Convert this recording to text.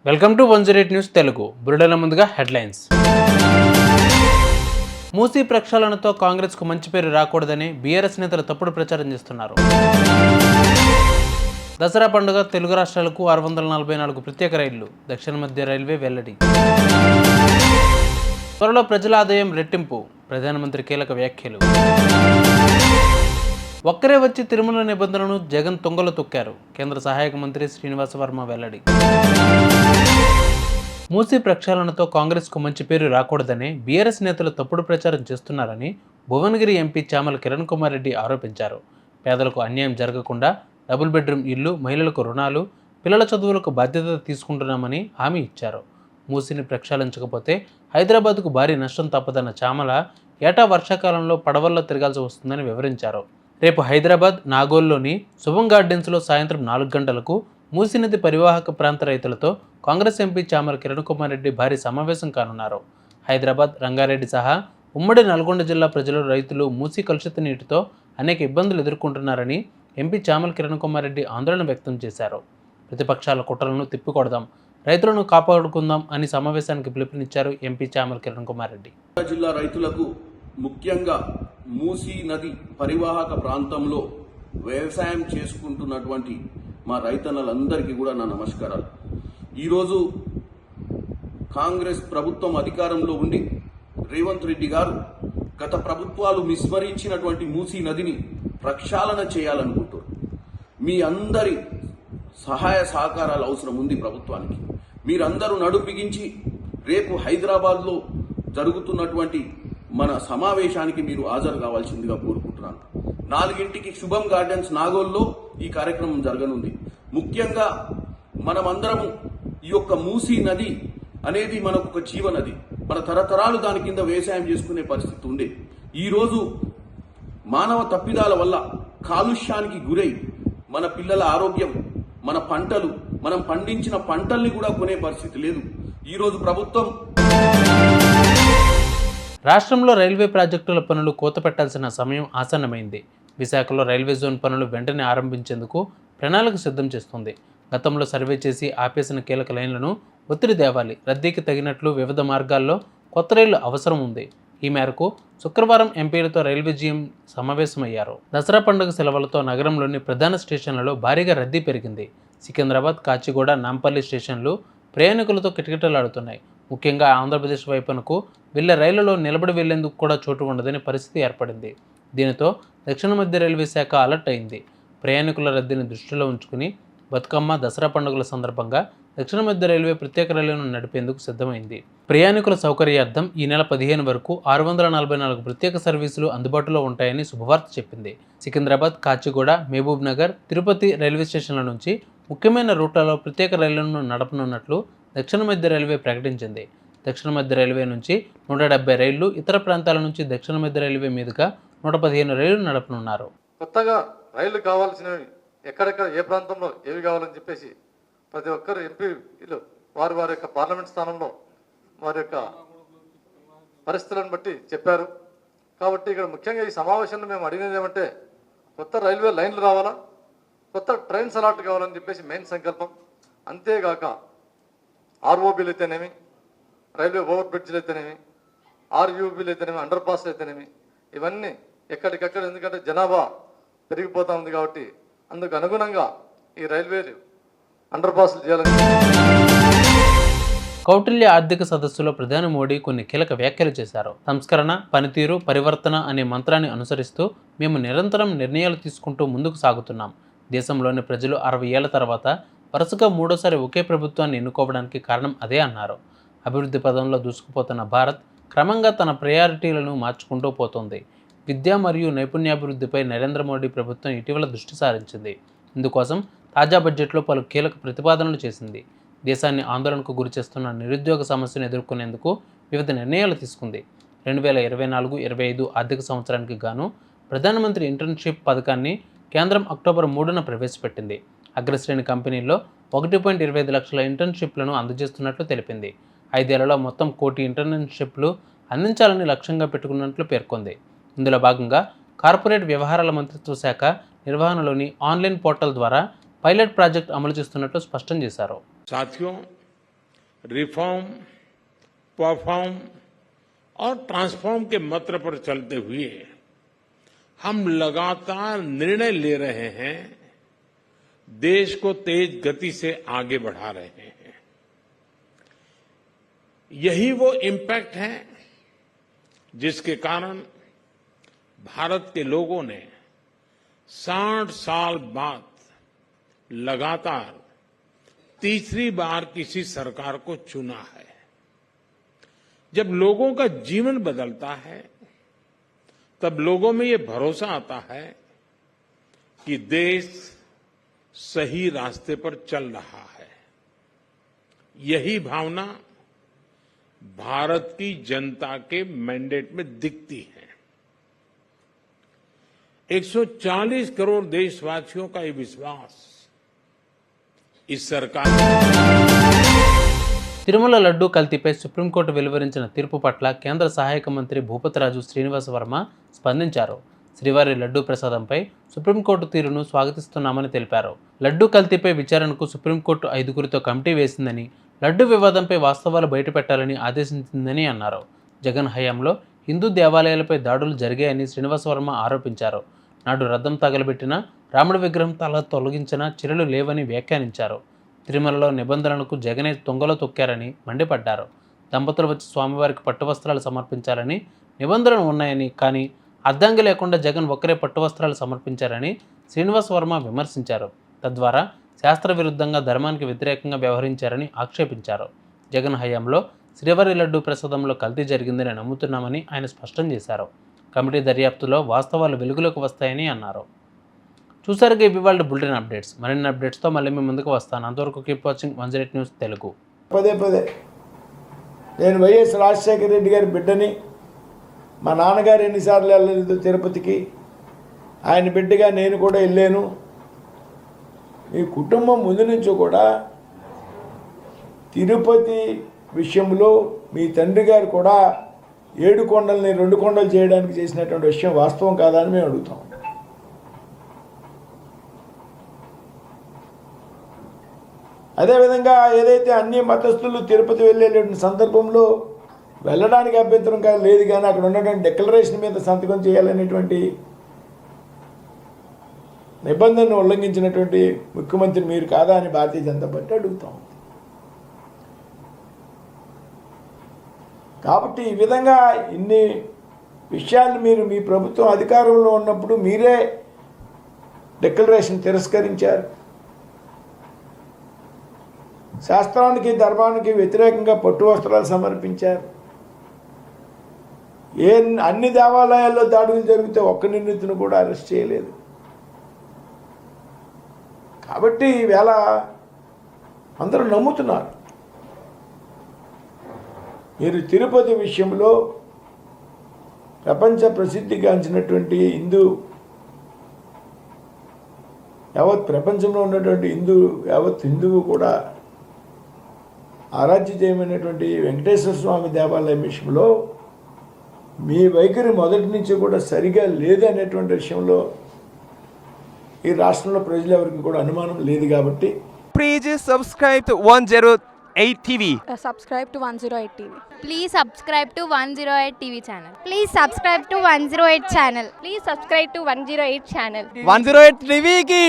Welcome to 108 news Telugu. బురుడల ముందుగా headlines. Musi ప్రక్షాళనతో కాంగ్రెస్కు మంచి పేరు రాకూడదని బీఆర్ఎస్ నేతలు తప్పుడు ప్రచారం చేస్తున్నారు. దసరా పండుగ తెలుగు రాష్ట్రాలకు 644 ప్రత్యేక రైళ్లు, దక్షిణ మధ్య రైల్వే వెల్లడి. త్వరలో ప్రజల ఆదాయం రెట్టింపు, ప్రధానమంత్రి కీలక వ్యాఖ్యలు. ఒక్కరే వచ్చి తిరుమల నిబంధనలను జగన్ తుంగలో తొక్కారు, కేంద్ర సహాయక మంత్రి శ్రీనివాస వర్మ వెల్లడి. మూసీ ప్రక్షాళనతో కాంగ్రెస్కు మంచి పేరు రాకూడదని బీఆర్ఎస్ నేతలు తప్పుడు ప్రచారం చేస్తున్నారని భువనగిరి ఎంపీ చామల కిరణ్ కుమార్ రెడ్డి ఆరోపించారు. పేదలకు అన్యాయం జరగకుండా డబుల్ బెడ్రూమ్ ఇల్లు, మహిళలకు రుణాలు, పిల్లల చదువులకు బాధ్యత తీసుకుంటున్నామని హామీ ఇచ్చారు. మూసీని ప్రక్షాళించకపోతే హైదరాబాద్కు భారీ నష్టం తప్పదన్న చామల ఏటా వర్షాకాలంలో పడవల్లో తిరగాల్సి వస్తుందని వివరించారు. రేపు హైదరాబాద్ నాగోల్లోని శుభం గార్డెన్స్లో సాయంత్రం 4 గంటలకు మూసీ నది పరివాహక ప్రాంత రైతులతో కాంగ్రెస్ ఎంపీ చామల కిరణ్ కుమార్ రెడ్డి భారీ సమావేశం కానున్నారు. హైదరాబాద్, రంగారెడ్డి సహా ఉమ్మడి నల్గొండ జిల్లా ప్రజలు, రైతులు మూసీ కలుషిత నీటితో అనేక ఇబ్బందులు ఎదుర్కొంటున్నారని ఎంపీ చామల కిరణ్ కుమార్ రెడ్డి ఆందోళన వ్యక్తం చేశారు. ప్రతిపక్షాల కుట్రలను తిప్పికొడదాం, రైతులను కాపాడుకుందాం అని సమావేశానికి పిలుపునిచ్చారు ఎంపీ చామల కిరణ్ కుమార్ రెడ్డి. జిల్లా రైతులకు ముఖ్యంగా మూసీ నది పరివాహక ప్రాంతంలో వ్యవసాయం చేసుకుంటున్నటువంటి మా రైతన్నలందరికీ కూడా నా నమస్కారాలు. ఈరోజు కాంగ్రెస్ ప్రభుత్వం అధికారంలో ఉండి రేవంత్ రెడ్డి గారు గత ప్రభుత్వాలు విస్మరించినటువంటి మూసీ నదిని ప్రక్షాళన చేయాలనుకుంటారు. మీ అందరి సహాయ సహకారాలు అవసరం ఉంది ప్రభుత్వానికి. మీరందరూ నడుపిగించి రేపు హైదరాబాద్లో జరుగుతున్నటువంటి మన సమావేశానికి మీరు హాజరు కావాల్సిందిగా కోరుకుంటున్నాను. 4 శుభం గార్డెన్స్ నాగోల్లో ఈ కార్యక్రమం జరగనుంది. ముఖ్యంగా మనమందరము ఈ యొక్క మూసీ నది అనేది మనకు ఒక జీవనది. మన తరతరాలు దాని కింద వ్యవసాయం చేసుకునే పరిస్థితి ఉండే. ఈరోజు మానవ తప్పిదాల వల్ల కాలుష్యానికి గురై మన పిల్లల ఆరోగ్యం, మన పంటలు, మనం పండించిన పంటల్ని కూడా కొనే పరిస్థితి లేదు. ఈరోజు ప్రభుత్వం రాష్ట్రంలో రైల్వే ప్రాజెక్టుల పనులు కోత పెట్టాల్సిన సమయం ఆసన్నమైంది. విశాఖలో రైల్వే జోన్ పనులు వెంటనే ఆరంభించేందుకు ప్రణాళిక సిద్ధం చేస్తుంది. గతంలో సర్వే చేసి ఆపేసిన కీలక లైన్లను ఒత్తిడి తేవాలి. రద్దీకి తగినట్లు వివిధ మార్గాల్లో కొత్త రైళ్లు అవసరం ఉంది. ఈ మేరకు శుక్రవారం ఎంపీలతో రైల్వే జీఎం సమావేశమయ్యారు. దసరా పండుగ సెలవులతో నగరంలోని ప్రధాన స్టేషన్లలో భారీగా రద్దీ పెరిగింది. సికింద్రాబాద్, కాచిగూడ, నాంపల్లి స్టేషన్లు ప్రయాణికులతో కిటకిటలాడుతున్నాయి. ముఖ్యంగా ఆంధ్రప్రదేశ్ వైపునకు వెళ్లే రైళ్లలో నిలబడి వెళ్లేందుకు కూడా చోటు ఉండదని పరిస్థితి ఏర్పడింది. దీనితో దక్షిణ మధ్య రైల్వే శాఖ అలర్ట్ అయింది. ప్రయాణికుల రద్దీని దృష్టిలో ఉంచుకుని బతుకమ్మ, దసరా పండుగల సందర్భంగా దక్షిణ మధ్య రైల్వే ప్రత్యేక రైళ్లను నడిపేందుకు సిద్ధమైంది. ప్రయాణికుల సౌకర్యార్థం ఈ నెల 15 వరకు 644 ప్రత్యేక సర్వీసులు అందుబాటులో ఉంటాయని శుభవార్త చెప్పింది. సికింద్రాబాద్, కాచిగూడ, మహబూబ్ నగర్, తిరుపతి రైల్వే స్టేషన్ల నుంచి ముఖ్యమైన రూట్లలో ప్రత్యేక రైళ్లను నడపనున్నట్లు దక్షిణ మధ్య రైల్వే ప్రకటించింది. దక్షిణ మధ్య రైల్వే నుంచి 170 రైళ్లు, ఇతర ప్రాంతాల నుంచి దక్షిణ మధ్య రైల్వే మీదుగా 115 రైళ్లు నడపనున్నారు. కొత్తగా రైళ్లు కావాల్సినవి ఎక్కడెక్కడ ఏ ప్రాంతంలో ఏవి కావాలని చెప్పేసి ప్రతి ఒక్కరు ఎంపీలు వారి యొక్క పార్లమెంట్ స్థానంలో వారి యొక్క పరిస్థితులను బట్టి చెప్పారు. కాబట్టి ఇక్కడ ముఖ్యంగా ఈ సమావేశంలో మేము అడిగినది ఏమంటే కొత్త రైల్వే లైన్లు రావాలా, కొత్త ట్రైన్స్ అలాట్ కావాలని చెప్పేసి మెయిన్ సంకల్పం. అంతేగాక ఆర్ఓబీలు అయితేనేమి, రైల్వే ఓవర్ బ్రిడ్జ్లు అయితేనేమి, ఆర్యూబీలు అయితేనేమి, అండర్ పాస్లు అయితేనేమి, ఇవన్నీ ఎక్కడికక్కడ, ఎందుకంటే జనాభా పెరిగిపోతూ ఉంది కాబట్టి అందుకు అనుగుణంగా ఈ రైల్వేలు అండర్ పాస్లు చేయాలని. కౌటిల్య ఆర్థిక సదస్సులో ప్రధాని మోడీ కొన్ని కీలక వ్యాఖ్యలు చేశారు. సంస్కరణ, పనితీరు, పరివర్తన అనే మంత్రాన్ని అనుసరిస్తూ మేము నిరంతరం నిర్ణయాలు తీసుకుంటూ ముందుకు సాగుతున్నాం. దేశంలోని ప్రజలు 60 ఏళ్ల తర్వాత వరుసగా 3వ ఒకే ప్రభుత్వాన్ని ఎన్నుకోవడానికి కారణం అదే అన్నారు. అభివృద్ధి పదంలో దూసుకుపోతున్న భారత్ క్రమంగా తన ప్రయారిటీలను మార్చుకుంటూ పోతోంది. విద్య మరియు నైపుణ్యాభివృద్ధిపై నరేంద్ర మోడీ ప్రభుత్వం ఇటీవల దృష్టి సారించింది. ఇందుకోసం తాజా బడ్జెట్లో పలు కీలక ప్రతిపాదనలు చేసింది. దేశాన్ని ఆందోళనకు గురిచేస్తున్న నిరుద్యోగ సమస్యను ఎదుర్కొనేందుకు వివిధ నిర్ణయాలు తీసుకుంది. 2024-25 ఆర్థిక సంవత్సరానికి గాను ప్రధానమంత్రి ఇంటర్న్షిప్ పథకాన్ని కేంద్రం అక్టోబర్ 3న ప్రవేశపెట్టింది. అగ్రశ్రేణి కంపెనీల్లో 1.25 లక్షల ఇంటర్న్షిప్లను అందజేస్తున్నట్లు తెలిపింది. 5 ఏళ్లలో మొత్తం 1 కోటి ఇంటర్న్షిప్లు అందించాలని లక్ష్యంగా పెట్టుకున్నట్లు పేర్కొంది. ఇందులో భాగంగా కార్పొరేట్ వ్యవహారాల మంత్రిత్వ శాఖ నిర్వహణలోని ఆన్లైన్ పోర్టల్ ద్వారా పైలట్ ప్రాజెక్ట్ అమలు చేస్తున్నట్లు స్పష్టం చేశారు. साथियों, रिफॉर्म, परफॉर्म और ट्रांसफॉर्म के मंत्र पर चलते हुए हम लगातार निर्णय ले रहे हैं, देश को तेज गति से आगे बढ़ा रहे हैं। यही वो इम्पैक्ट है जिसके कारण भारत के लोगों ने 60 साल बाद लगातार तीसरी बार किसी सरकार को चुना है। जब लोगों का जीवन बदलता है तब लोगों में ये भरोसा आता है कि देश सही रास्ते पर चल रहा है। यही भावना भारत की जनता के मैंडेट में दिखती है। 140 करोड़ देशवासियों का ये विश्वास इस सरकार తిరుమల లడ్డూ కల్తీపై సుప్రీంకోర్టు వెలువరించిన తీర్పు పట్ల కేంద్ర సహాయక మంత్రి భూపతిరాజు శ్రీనివాస వర్మ స్పందించారు. శ్రీవారి లడ్డూ ప్రసాదంపై సుప్రీంకోర్టు తీరును స్వాగతిస్తున్నామని తెలిపారు. లడ్డూ కల్తీపై విచారణకు సుప్రీంకోర్టు 5గురితో కమిటీ వేసిందని, లడ్డూ వివాదంపై వాస్తవాలు బయటపెట్టాలని ఆదేశించిందని అన్నారు. జగన్ హయాంలో హిందూ దేవాలయాలపై దాడులు జరిగాయని శ్రీనివాస వర్మ ఆరోపించారు. నాడు రథం తగలబెట్టిన, రాముడి విగ్రహం తల తొలగించిన చర్యలు లేవని వ్యాఖ్యానించారు. తిరుమలలో నిబంధనలకు జగనే తొంగలో తొక్కారని మండిపడ్డారు. దంపతులు వచ్చి స్వామివారికి పట్టువస్త్రాలు సమర్పించాలని నిబంధనలు ఉన్నాయని, కానీ అర్ధాంగి లేకుండా జగన్ ఒక్కరే పట్టువస్త్రాలు సమర్పించారని శ్రీనివాస్ వర్మ విమర్శించారు. తద్వారా శాస్త్ర విరుద్ధంగా, ధర్మానికి వ్యతిరేకంగా వ్యవహరించారని ఆక్షేపించారు. జగన్ హయాంలో శ్రీవారి లడ్డూ ప్రసాదంలో కల్తీ జరిగిందని నమ్ముతున్నామని ఆయన స్పష్టం చేశారు. కమిటీ దర్యాప్తులో వాస్తవాలు వెలుగులోకి వస్తాయని అన్నారు. చూసారుగా ఇవాళ బులెటిన్ అప్డేట్స్. మరిన్ని అప్డేట్స్తో మళ్ళీ మీ ముందుకు వస్తాను. అంతవరకు కీప్ వాచింగ్ 108 న్యూస్ తెలుగు. పదే నేను వైఎస్ రాజశేఖర రెడ్డి గారి బిడ్డని. మా నాన్నగారు ఎన్నిసార్లు వెళ్ళలేదు తిరుపతికి, ఆయన బిడ్డగా నేను కూడా వెళ్ళాను. మీ కుటుంబం ముందు నుంచి కూడా తిరుపతి విషయంలో మీ తండ్రి గారు కూడా 7 కొండల్ని 2 కొండలు చేయడానికి చేసినటువంటి విషయం వాస్తవం కాదా అని మేము అడుగుతాం. అదేవిధంగా ఏదైతే అన్ని మతస్థులు తిరుపతి వెళ్ళేటువంటి సందర్భంలో వెళ్ళడానికి అభ్యంతరం లేదు, కానీ అక్కడ ఉన్నటువంటి డిక్లరేషన్ మీద సంతకం చేయాలనేటువంటి నిబంధనను ఉల్లంఘించినటువంటి ముఖ్యమంత్రి మీరు కాదా అని భారతీయ జనతా పార్టీ అడుగుతాం. కాబట్టి ఈ విధంగా ఇన్ని విషయాలు మీరు మీ ప్రభుత్వం అధికారంలో ఉన్నప్పుడు మీరే డిక్లరేషన్ తిరస్కరించారు. శాస్త్రానికి, ధర్మానికి వ్యతిరేకంగా పట్టు వస్త్రాలు సమర్పించారు. అన్ని దేవాలయాల్లో దాడులు జరిగితే ఒక్క నిందితును కూడా అరెస్ట్ చేయలేదు. కాబట్టి ఈవేళ అందరూ నమ్ముతున్నారు. మీరు తిరుపతి విషయంలో ప్రపంచ ప్రసిద్ధిగాంచినటువంటి యావత్ ప్రపంచంలో ఉన్నటువంటి యావత్ హిందువు కూడా ఆరాధ్య చేయమైనటువంటి వెంకటేశ్వర స్వామి దేవాలయం విషయంలో మీ వైఖరి మొదటి నుంచి కూడా సరిగా లేదనేటువంటి విషయంలో ఈ రాష్ట్రంలో ప్రజలు ఎవరికి కూడా అనుమానం లేదు. కాబట్టి Please subscribe to 108 TV. Subscribe to 108 TV. Please subscribe to 108 TV channel. Please subscribe to 108 channel. Please subscribe to 108 channel. 108 TV ki